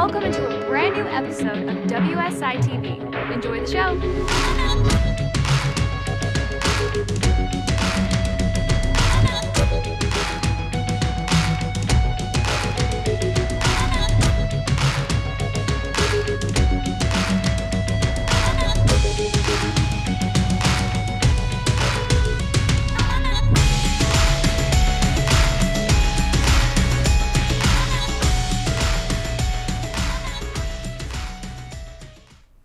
welcome into a brand new episode of WSI TV. Enjoy the show.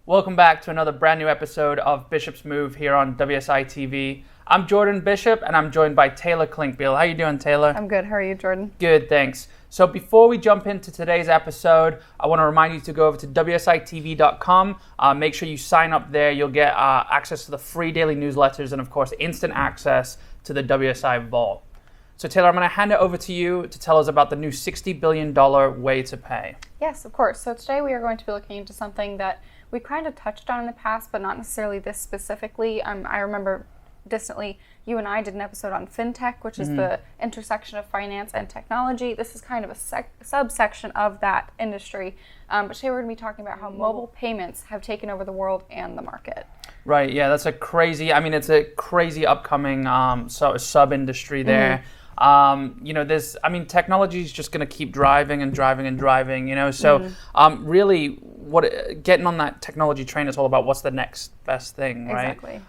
Welcome back to another brand new episode of Bishop's Move here on WSI TV. I'm Jordan Bishop, and I'm joined by Tayler Klinkbeil. How you doing, Taylor? I'm good. How are you, Jordan? Good, thanks. So before we jump into today's episode, I want to remind you to go over to WSITV.com. Make sure you sign up there. You'll get access to the free daily newsletters and, of course, instant access to the WSI Vault. So, Taylor, I'm going to hand it over to you to tell us about the new $60 billion way to pay. Yes, of course. So today we are going to be looking into something that we kind of touched on in the past, but not necessarily this specifically. I remember distantly you and I did an episode on fintech, which is the intersection of finance and technology. This is kind of a subsection of that industry. But today we're going to be talking about how mobile payments have taken over the world and the market. Right, yeah, it's a crazy upcoming sub-industry there. Technology is just going to keep driving and driving and driving, So really getting on that technology train is all about what's the next best thing, right? Exactly.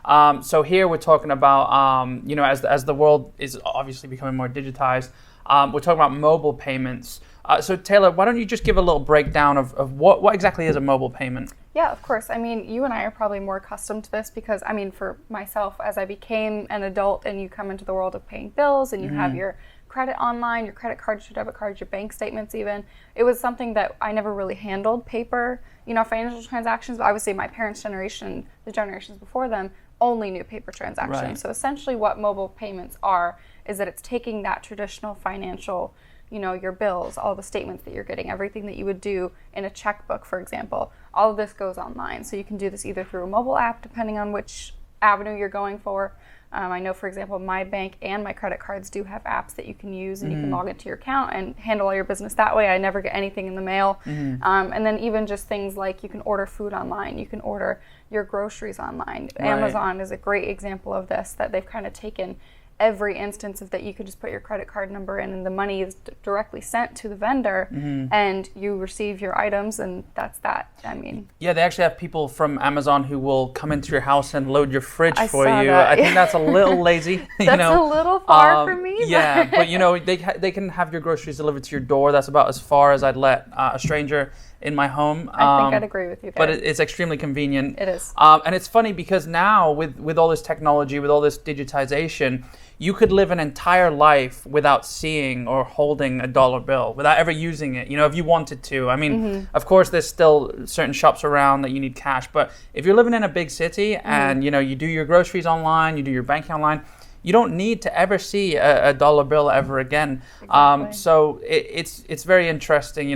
So here we're talking about, as the world is obviously becoming more digitized, we're talking about mobile payments. So Taylor, why don't you just give a little breakdown of what exactly is a mobile payment? Yeah, of course. You and I are probably more accustomed to this because, for myself, as I became an adult and you come into the world of paying bills and you have your credit online, your credit cards, your debit cards, your bank statements even, it was something that I never really handled paper, financial transactions. But obviously my parents' generation, the generations before them, only knew paper transactions. Right. So essentially what mobile payments are is that it's taking that traditional financial, your bills, all the statements that you're getting, everything that you would do in a checkbook, for example, all of this goes online. So you can do this either through a mobile app, depending on which avenue you're going for. I know, for example, my bank and my credit cards do have apps that you can use and you can log into your account and handle all your business that way. I never get anything in the mail. And then even just things like you can order food online, you can order your groceries online. Right. Amazon is a great example of this, that they've kind of taken every instance of that you could just put your credit card number in and the money is directly sent to the vendor and you receive your items and that's that. Yeah, they actually have people from Amazon who will come into your house and load your fridge for you. That. I think that's a little lazy. That's a little far for me. Yeah, but they can have your groceries delivered to your door. That's about as far as I'd let a stranger in my home. I think I'd agree with you there. But it's extremely convenient. It is. And it's funny because now with all this technology, with all this digitization, you could live an entire life without seeing or holding a dollar bill, without ever using it, if you wanted to. Of course, there's still certain shops around that you need cash, but if you're living in a big city and, you do your groceries online, you do your banking online, you don't need to ever see a dollar bill ever again. Exactly. So it's very interesting,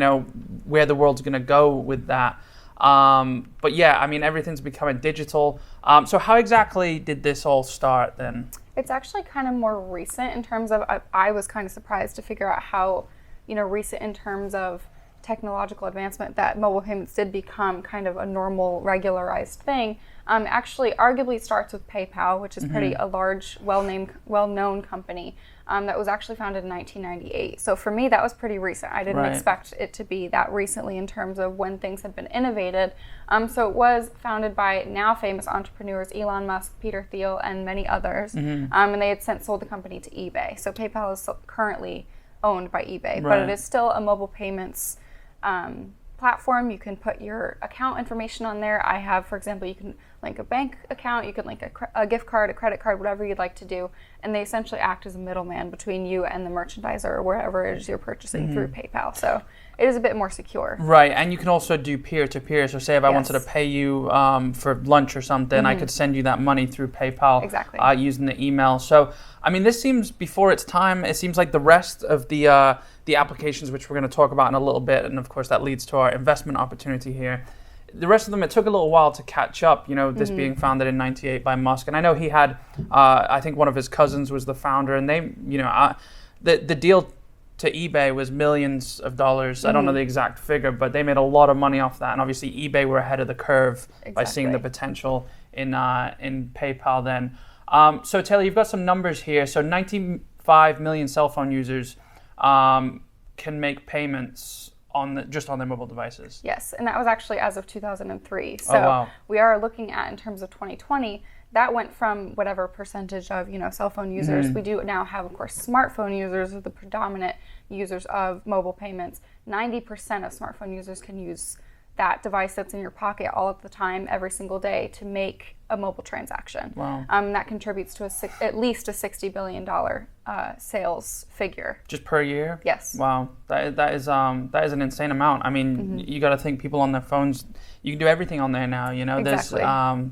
where the world's going to go with that. But yeah, everything's becoming digital. So how exactly did this all start then? It's actually kind of more recent in terms of, I was kind of surprised to figure out how, recent in terms of technological advancement that mobile payments did become kind of a normal, regularized thing. Actually, arguably starts with PayPal, which is a large, well-known company that was actually founded in 1998. So for me, that was pretty recent. I didn't expect it to be that recently in terms of when things had been innovated. So it was founded by now famous entrepreneurs Elon Musk, Peter Thiel, and many others. And they had since sold the company to eBay. So PayPal is currently owned by eBay, but it is still a mobile payments platform. You can put your account information on there. I have, for example, you can link a bank account, you can link a gift card, a credit card, whatever you'd like to do, and they essentially act as a middleman between you and the merchandiser or wherever it is you're purchasing through PayPal. So it is a bit more secure. Right, and you can also do peer-to-peer. So say if I wanted to pay you for lunch or something, I could send you that money through PayPal. Exactly. Using the email. So, this seems before its time. It seems like the rest of the applications, which we're going to talk about in a little bit, and of course that leads to our investment opportunity here. The rest of them, it took a little while to catch up, this being founded in 98 by Musk. And I know he had, I think one of his cousins was the founder, and they, the deal to eBay was millions of dollars. I don't know the exact figure, but they made a lot of money off that. And obviously eBay were ahead of the curve by seeing the potential in PayPal then. So Taylor, you've got some numbers here. So 95 million cell phone users can make payments just on their mobile devices. Yes, and that was actually as of 2003. So we are looking at, in terms of 2020, that went from whatever percentage of cell phone users. We do now have, of course, smartphone users are the predominant users of mobile payments. 90% of smartphone users can use that device that's in your pocket all of the time, every single day, to make a mobile transaction. Wow. That contributes to at least a $60 billion sales figure. Just per year? Yes. Wow, that is an insane amount. I mean, you got to think people on their phones. You can do everything on there now. Exactly. There's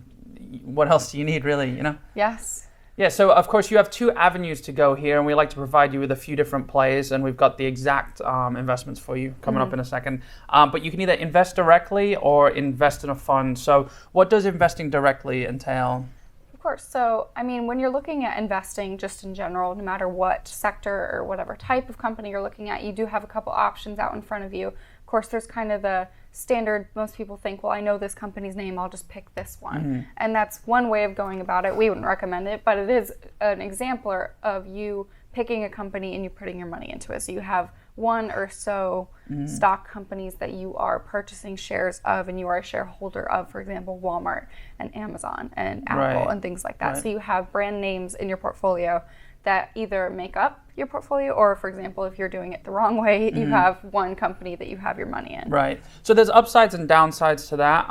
what else do you need, really? Yes. Yeah, so of course you have two avenues to go here, and we like to provide you with a few different plays, and we've got the exact investments for you coming up in a second. But you can either invest directly or invest in a fund. So what does investing directly entail? Of course. So, I mean, when you're looking at investing just in general, no matter what sector or whatever type of company you're looking at, you do have a couple options out in front of you. Of course, there's kind of the standard, most people think, well, I know this company's name, I'll just pick this one. And that's one way of going about it. We wouldn't recommend it, but it is an exemplar of you picking a company and you putting your money into it. So you have one or so stock companies that you are purchasing shares of and you are a shareholder of, for example, Walmart and Amazon and Apple and things like that. So you have brand names in your portfolio that either make up your portfolio, or, for example, if you're doing it the wrong way, you have one company that you have your money in. Right. So there's upsides and downsides to that.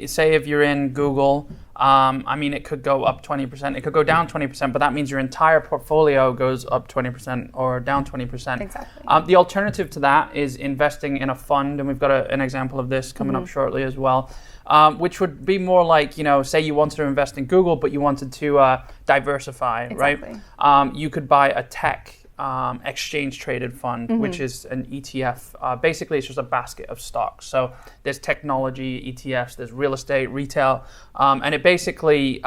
Say if you're in Google, it could go up 20%, it could go down 20%, but that means your entire portfolio goes up 20% or down 20%. Exactly. The alternative to that is investing in a fund, and we've got an example of this coming up shortly as well. Which would be more like, say you wanted to invest in Google, but you wanted to diversify, exactly. right? You could buy a tech exchange traded fund, which is an ETF. Basically, it's just a basket of stocks. So there's technology ETFs, there's real estate, retail, and it basically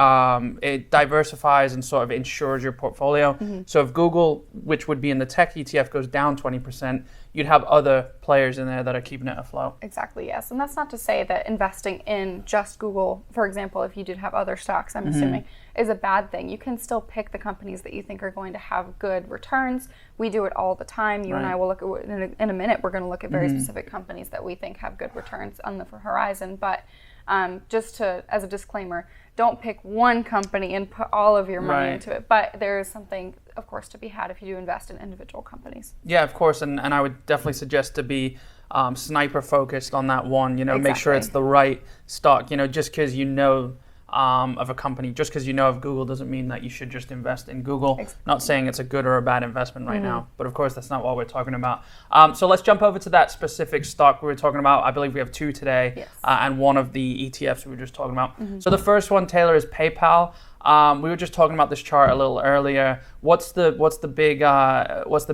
it diversifies and sort of insures your portfolio. So if Google, which would be in the tech ETF, goes down 20%, you'd have other players in there that are keeping it afloat. Exactly, yes. And that's not to say that investing in just Google, for example, if you did have other stocks, I'm assuming, is a bad thing. You can still pick the companies that you think are going to have good returns. We do it all the time. You and I will look at, in a minute, we're going to look at very specific companies that we think have good returns on the horizon. But as a disclaimer, don't pick one company and put all of your money into it. But there is something, of course, to be had if you do invest in individual companies. Yeah, of course. And I would definitely suggest to be sniper focused on that one. Exactly. Make sure it's the right stock. Just because of a company, just because you know of Google doesn't mean that you should just invest in Google. Exactly. Not saying it's a good or a bad investment right now, but of course that's not what we're talking about. So let's jump over to that specific stock we were talking about. I believe we have two today, and one of the ETFs we were just talking about. So the first one, Taylor, is PayPal. We were just talking about this chart a little earlier. What's the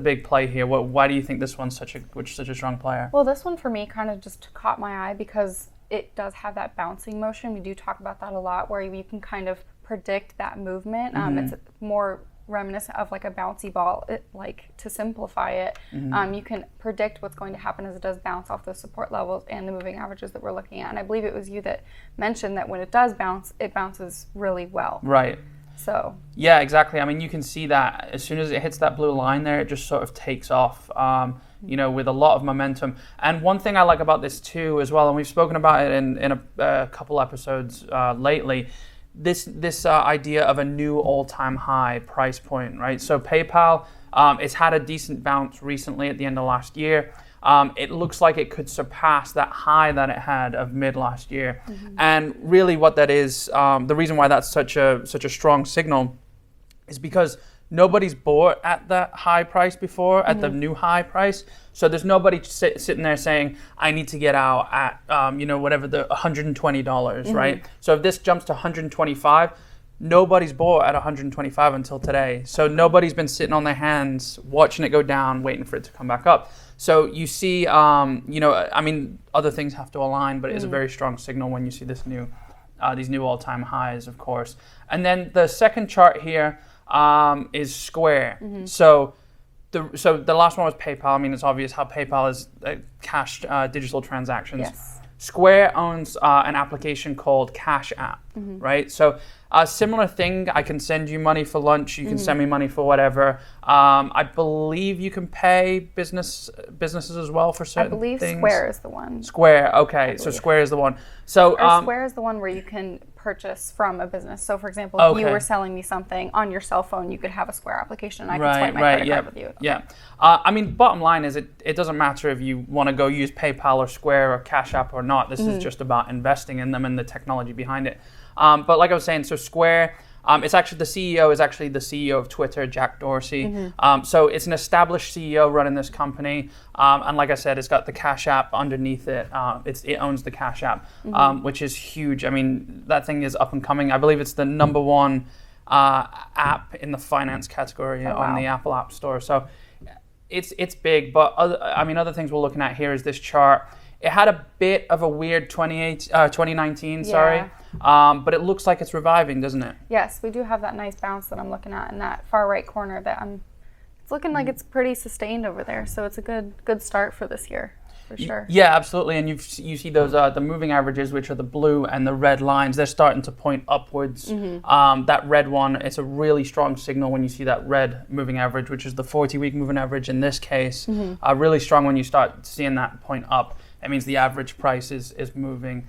big play here? Why do you think this one's such a strong player? Well, this one for me kind of just caught my eye because it does have that bouncing motion. We do talk about that a lot, where you can kind of predict that movement. It's more reminiscent of like a bouncy ball, to simplify it. You can predict what's going to happen as it does bounce off those support levels and the moving averages that we're looking at. And I believe it was you that mentioned that when it does bounce, it bounces really well. Right. So. Yeah, exactly. I mean, you can see that as soon as it hits that blue line there, it just sort of takes off. With a lot of momentum. And one thing I like about this too as well, and we've spoken about it in a couple episodes lately, this idea of a new all-time high price point, right? So PayPal, it's had a decent bounce recently at the end of last year. It looks like it could surpass that high that it had of mid last year. And really what that is, the reason why that's such a strong signal is because nobody's bought at that high price before, at the new high price. So there's nobody sitting there saying, I need to get out at, whatever the $120, right? So if this jumps to 125, nobody's bought at 125 until today. So nobody's been sitting on their hands, watching it go down, waiting for it to come back up. So you see, other things have to align, but it is a very strong signal when you see these new all-time highs, of course. And then the second chart here, is Square. So So the last one was PayPal. I mean, it's obvious how PayPal is cash digital transactions. Yes. Square owns an application called Cash App, right? So a similar thing, I can send you money for lunch, you can send me money for whatever. I believe you can pay businesses as well for certain things. I believe Square is the one. Square, okay, so Square is the one. So Square is the one where you can purchase from a business. So for example, if you were selling me something on your cell phone, you could have a Square application and I could swipe my credit card with you. Yeah. I mean, bottom line is it doesn't matter if you want to go use PayPal or Square or Cash App or not. This is just about investing in them and the technology behind it. But like I was saying, so Square, it's actually the CEO is actually the CEO of Twitter, Jack Dorsey. So it's an established CEO running this company. And like I said, it's got the Cash App underneath it. It owns the Cash App, which is huge. I mean, that thing is up and coming. I believe it's the number one app in the finance category on the Apple App Store. So it's big. But other things we're looking at here is this chart. It had a bit of a weird 2019, but it looks like it's reviving, doesn't it? Yes, we do have that nice bounce that I'm looking at in that far right corner. It's looking like it's pretty sustained over there. So it's a good start for this year, for sure. Yeah, absolutely. And you see those the moving averages, which are the blue and the red lines. They're starting to point upwards. That red one, it's a really strong signal when you see that red moving average, which is the 40-week moving average in this case. Really strong when you start seeing that point up. It means the average price is moving.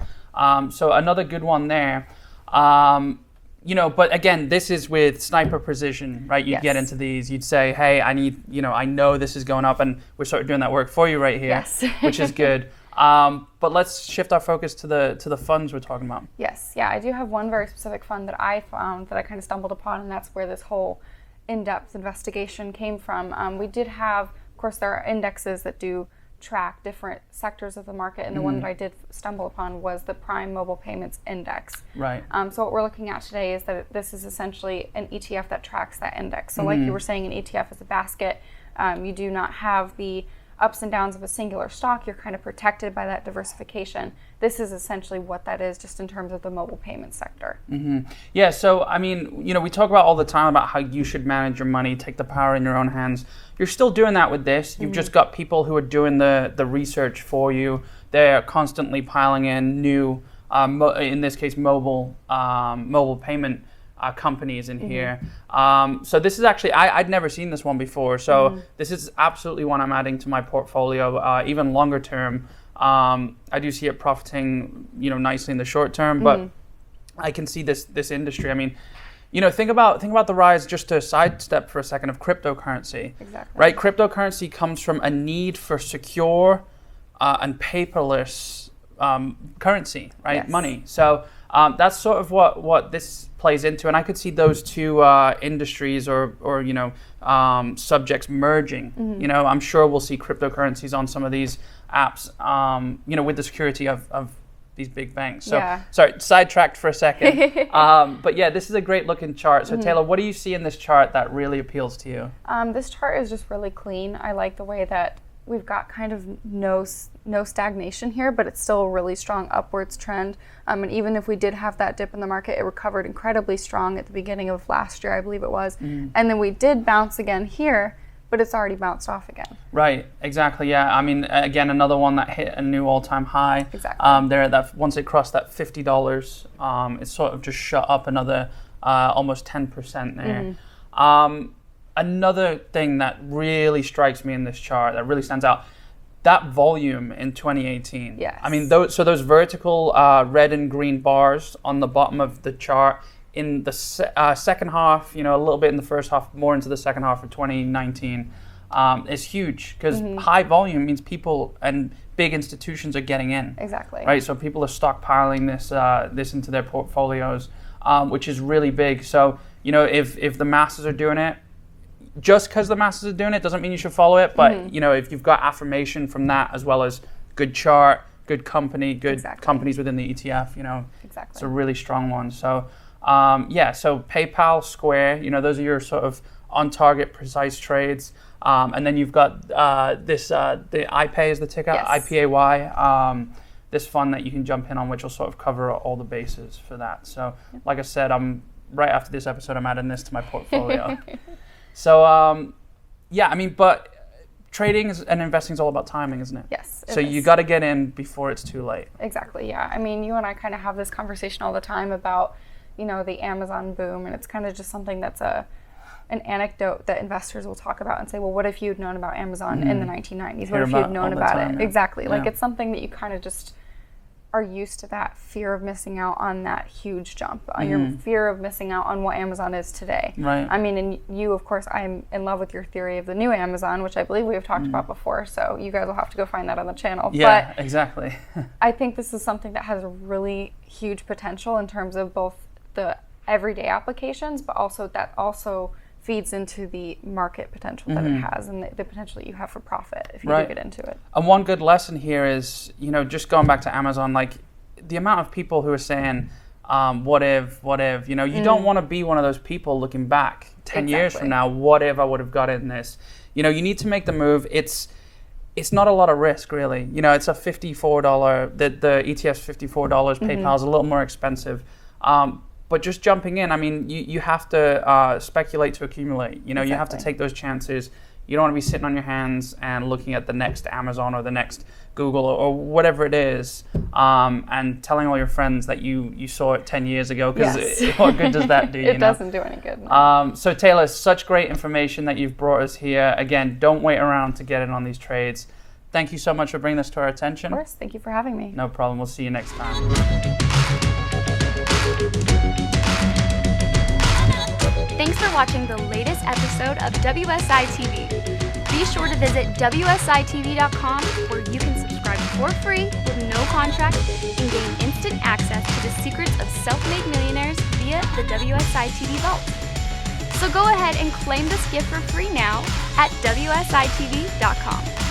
So another good one there. But again, this is with sniper precision, right? You'd get into these, you'd say, hey, I know this is going up, and we're sort of doing that work for you right here, which is good. But let's shift our focus to the funds we're talking about. Yes, yeah, I do have one very specific fund that I found that I kind of stumbled upon, and that's where this whole in-depth investigation came from. We did have, of course, there are indexes that do track different sectors of the market, and the one that I did stumble upon was the Prime Mobile Payments Index. Right. So what we're looking at today is that this is essentially an ETF that tracks that index. So like you were saying, an ETF is a basket. You do not have the ups and downs of a singular stock. You're kind of protected by that diversification. This is essentially what that is, just in terms of the mobile payment sector. Yeah, so I mean, we talk about all the time about how you should manage your money, take the power in your own hands. You're still doing that with this. You've just got people who are doing the research for you. They're constantly piling in new, in this case, mobile payment companies in here. So this is actually, I'd never seen this one before. So this is absolutely one I'm adding to my portfolio, even longer term. I do see it profiting, nicely in the short term, but I can see this industry. I mean, think about the rise, just to sidestep for a second, of cryptocurrency. Exactly. Right? Cryptocurrency comes from a need for secure and paperless currency, right? Yes. Money. So that's sort of what this plays into, and I could see those two industries or subjects merging. I'm sure we'll see cryptocurrencies on some of these apps, with the security of these big banks. So sorry, sidetracked for a second. But yeah, this is a great looking chart. So Tayler, what do you see in this chart that really appeals to you? This chart is just really clean. I like the way that we've got kind of no stagnation here, but it's still a really strong upwards trend. And even if we did have that dip in the market, it recovered incredibly strong at the beginning of last year, I believe it was. And then we did bounce again here, but it's already bounced off again. Right, exactly, yeah. I mean, again, another one that hit a new all-time high. Exactly. Once it crossed that $50, it sort of just shot up another almost 10% there. Another thing that really strikes me in this chart, that really stands out, that volume in 2018. Yes. I mean, those vertical red and green bars on the bottom of the chart in the second half, a little bit in the first half, more into the second half of 2019, is huge, because high volume means people and big institutions are getting in. Exactly. Right, so people are stockpiling this into their portfolios, which is really big. So, if the masses are doing it, just because the masses are doing it doesn't mean you should follow it. But if you've got affirmation from that, as well as good chart, good company, good companies within the ETF, it's a really strong one. So so PayPal, Square, those are your sort of on target, precise trades. And then you've got the iPay is the ticker, IPAY. This fund that you can jump in on, which will sort of cover all the bases for that. So, like I said, right after this episode, I'm adding this to my portfolio. So, Yeah, I mean, but trading and investing is all about timing, isn't it? Yes. So you got to get in before it's too late. Exactly, yeah. I mean, you and I kind of have this conversation all the time about, the Amazon boom, and it's kind of just something that's an anecdote that investors will talk about and say, well, what if you'd known about Amazon in the 1990s? What if you'd known about it? Exactly. Yeah. Like, it's something that you kind of just are used to, that fear of missing out on that huge jump, your fear of missing out on what Amazon is today. Right. I mean, and you, of course, I'm in love with your theory of the new Amazon, which I believe we have talked about before, so you guys will have to go find that on the channel. Yeah, but exactly. I think this is something that has a really huge potential in terms of both the everyday applications, but also that also feeds into the market potential that it has, and the potential that you have for profit if you do get into it. And one good lesson here is, just going back to Amazon, like the amount of people who are saying, what if, you don't want to be one of those people looking back 10 years from now, what if I would have got in this? You need to make the move. It's not a lot of risk, really. It's a $54, the ETF's $54, PayPal's a little more expensive. But just jumping in, I mean, you have to speculate to accumulate. You have to take those chances. You don't want to be sitting on your hands and looking at the next Amazon or the next Google or whatever it is, and telling all your friends that you saw it 10 years ago, because what good does that do? It doesn't do any good. No. So Tayler, such great information that you've brought us here. Again, don't wait around to get in on these trades. Thank you so much for bringing this to our attention. Of course, thank you for having me. No problem. We'll see you next time. Thanks for watching the latest episode of WSI TV. Be sure to visit WSITV.com, where you can subscribe for free with no contract and gain instant access to the secrets of self-made millionaires via the WSI TV Vault. So go ahead and claim this gift for free now at WSITV.com.